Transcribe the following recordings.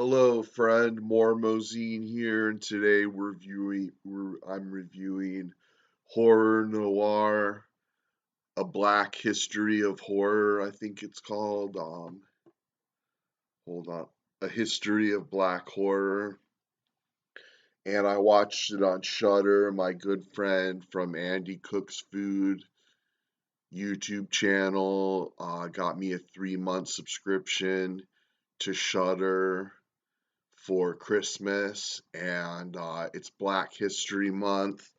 Hello, friend. Mosine here, and today I'm reviewing Horror Noire, a Black History of Horror. I think it's called. Hold on, a History of Black Horror, and I watched it on Shudder. My good friend from Andy Cook's Food YouTube channel got me a 3-month subscription to Shudder for Christmas, and it's Black History Month,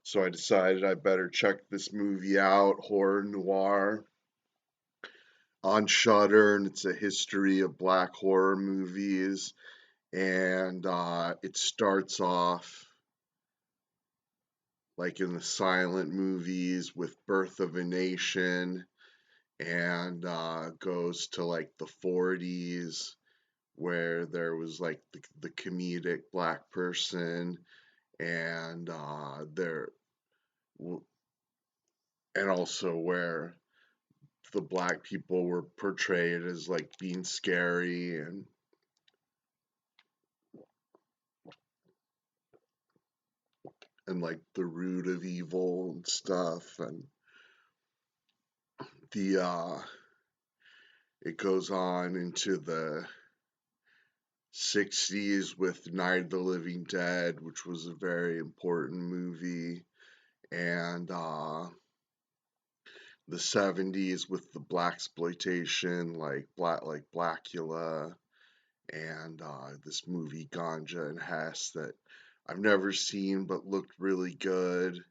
so I decided I better check this movie out, Horror Noire, on Shudder, and it's a history of black horror movies, and it starts off like in the silent movies with Birth of a Nation, and goes to like the 40s where there was like the comedic black person and there and also where the black people were portrayed as like being scary and like the root of evil and stuff, and the it goes on into the 60s with Night of the Living Dead, which was a very important movie, and the 70s with the black exploitation like Blackula, and this movie Ganja and Hess that I've never seen but looked really good,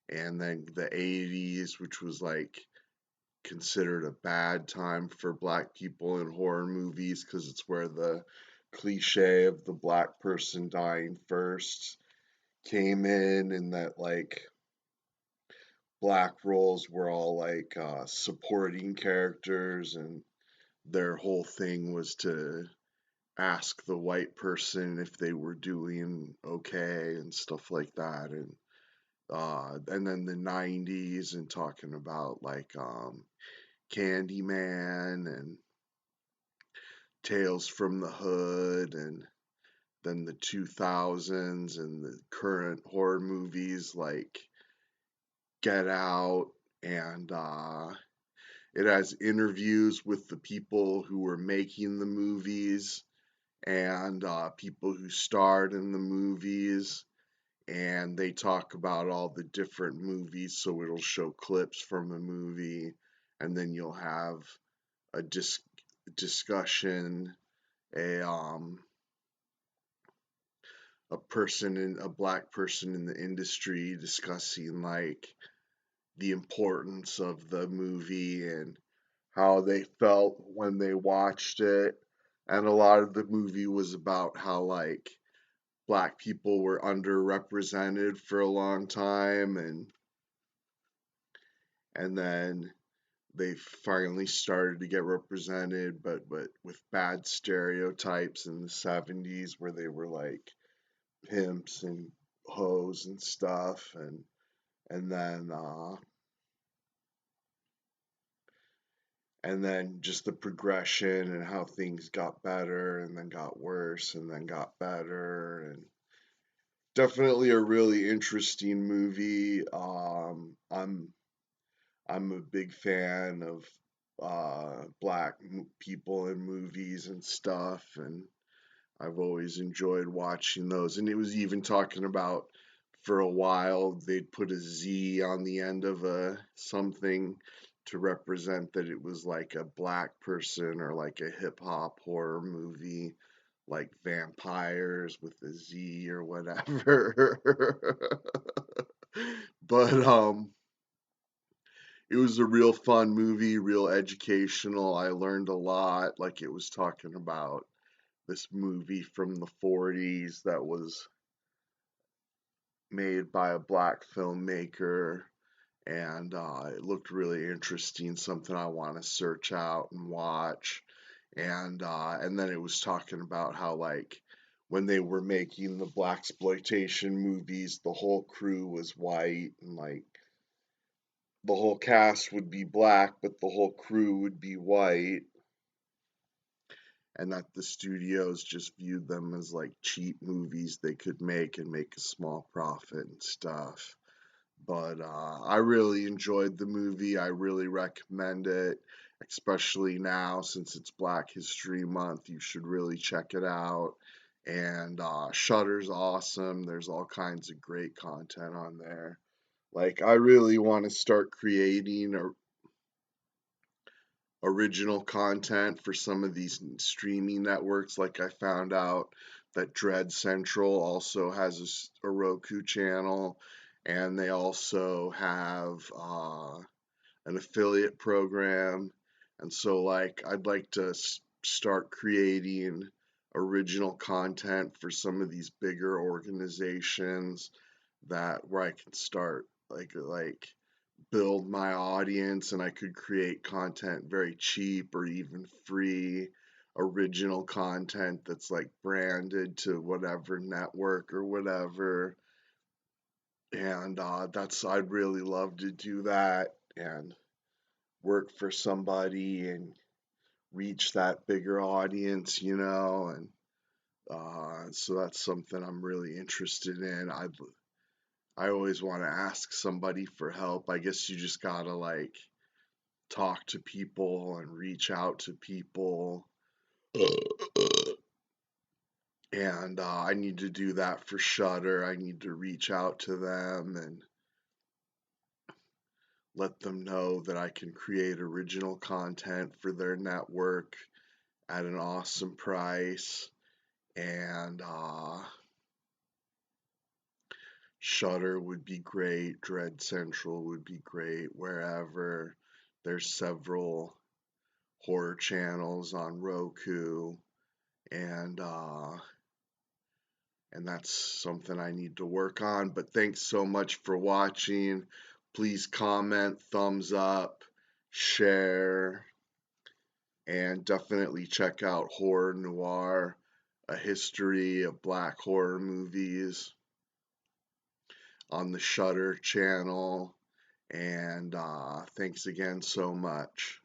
and then the 80s, which was like considered a bad time for black people in horror movies because it's where the cliche of the black person dying first came in, and that like black roles were all like supporting characters, and their whole thing was to ask the white person if they were doing okay and stuff like that, and then the 90s and talking about like Candyman and Tales from the Hood, and then the 2000s and the current horror movies like Get Out, and it has interviews with the people who were making the movies and people who starred in the movies, and they talk about all the different movies. So it'll show clips from a movie, and then you'll have a discussion, a a black person in the industry discussing like the importance of the movie and how they felt when they watched it. And a lot of the movie was about how like black people were underrepresented for a long time, and then they finally started to get represented, but with bad stereotypes in the 70s where they were like pimps and hoes and stuff, and then and then just the progression and how things got better and then got worse and then got better, and definitely a really interesting movie. I'm a big fan of black people in movies and stuff, and I've always enjoyed watching those. And it was even talking about for a while they'd put a Z on the end of a something to represent that it was like a black person or like a hip hop horror movie like vampires with a Z or whatever. But it was a real fun movie, real educational. I learned a lot. Like it was talking about this movie from the 40s that was made by a black filmmaker, and it looked really interesting, something I want to search out and watch. And then it was talking about how like when they were making the black exploitation movies, the whole crew was white, and like the whole cast would be black, but the whole crew would be white. and that the studios just viewed them as like cheap movies they could make and make a small profit and stuff. But I really enjoyed the movie. I really recommend it, especially now since it's Black History Month. You should really check it out. And Shudder's awesome. There's all kinds of great content on there. Like, I really want to start creating original content for some of these streaming networks. Like, I found out that Dread Central also has a Roku channel, and they also have an affiliate program. And so, like, I'd like to start creating original content for some of these bigger organizations that where I can start like build my audience, and I could create content very cheap or even free original content that's like branded to whatever network or whatever. And that's I'd really love to do that and work for somebody and reach that bigger audience, and so that's something I'm really interested in. I always want to ask somebody for help. I guess you just gotta like talk to people and reach out to people. And I need to do that for Shudder. I need to reach out to them and let them know that I can create original content for their network at an awesome price. And Shudder would be great. Dread Central would be great. Wherever there's several horror channels on Roku, and that's something I need to work on. But thanks so much for watching. Please comment, thumbs up, share, and definitely check out Horror Noire, a history of black horror movies on the Shudder channel. And thanks again so much.